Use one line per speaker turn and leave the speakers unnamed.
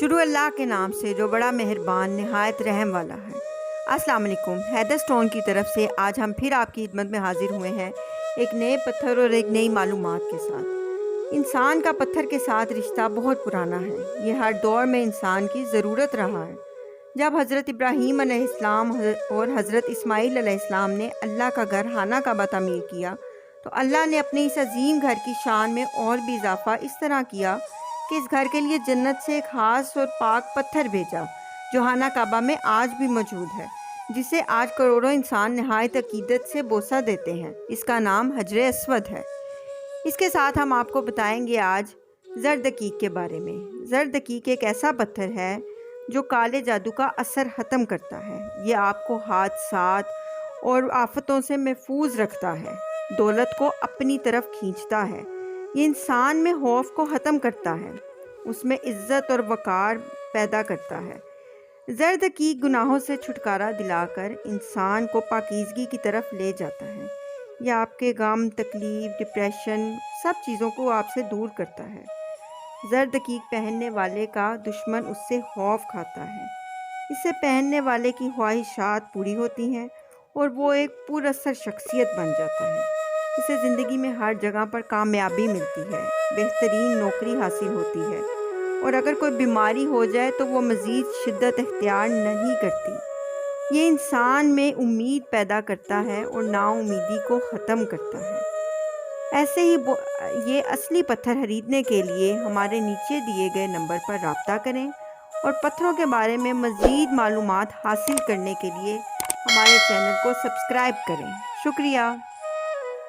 شروع اللہ کے نام سے جو بڑا مہربان نہایت رحم والا ہے۔ السلام علیکم، حیدر سٹون کی طرف سے آج ہم پھر آپ کی خدمت میں حاضر ہوئے ہیں ایک نئے پتھر اور ایک نئی معلومات کے ساتھ۔ انسان کا پتھر کے ساتھ رشتہ بہت پرانا ہے، یہ ہر دور میں انسان کی ضرورت رہا ہے۔ جب حضرت ابراہیم علیہ السلام اور حضرت اسماعیل علیہ السلام نے اللہ کا گھر خانہ کعبہ تعمیر کیا تو اللہ نے اپنے اس عظیم گھر کی شان میں اور بھی اضافہ اس طرح کیا کہ اس گھر کے لیے جنت سے ایک خاص اور پاک پتھر بھیجا جو خانہ کعبہ میں آج بھی موجود ہے، جسے آج کروڑوں انسان نہایت عقیدت سے بوسہ دیتے ہیں۔ اس کا نام حجر اسود ہے۔ اس کے ساتھ ہم آپ کو بتائیں گے آج زردقیق کے بارے میں۔ زردقیق ایک ایسا پتھر ہے جو کالے جادو کا اثر ختم کرتا ہے۔ یہ آپ کو حادثات اور آفتوں سے محفوظ رکھتا ہے، دولت کو اپنی طرف کھینچتا ہے، یہ انسان میں خوف کو ختم کرتا ہے، اس میں عزت اور وقار پیدا کرتا ہے۔ زردقیق گناہوں سے چھٹکارا دلا کر انسان کو پاکیزگی کی طرف لے جاتا ہے۔ یہ آپ کے غم، تکلیف، ڈپریشن سب چیزوں کو آپ سے دور کرتا ہے۔ زردقیق پہننے والے کا دشمن اس سے خوف کھاتا ہے، اسے پہننے والے کی خواہشات پوری ہوتی ہیں اور وہ ایک پر اثر شخصیت بن جاتا ہے۔ اسے زندگی میں ہر جگہ پر کامیابی ملتی ہے، بہترین نوکری حاصل ہوتی ہے، اور اگر کوئی بیماری ہو جائے تو وہ مزید شدت اختیار نہیں کرتی۔ یہ انسان میں امید پیدا کرتا ہے اور نا امیدی کو ختم کرتا ہے۔ ایسے ہی یہ اصلی پتھر خریدنے کے لیے ہمارے نیچے دیے گئے نمبر پر رابطہ کریں اور پتھروں کے بارے میں مزید معلومات حاصل کرنے کے لیے ہمارے چینل کو سبسکرائب کریں۔ شکریہ۔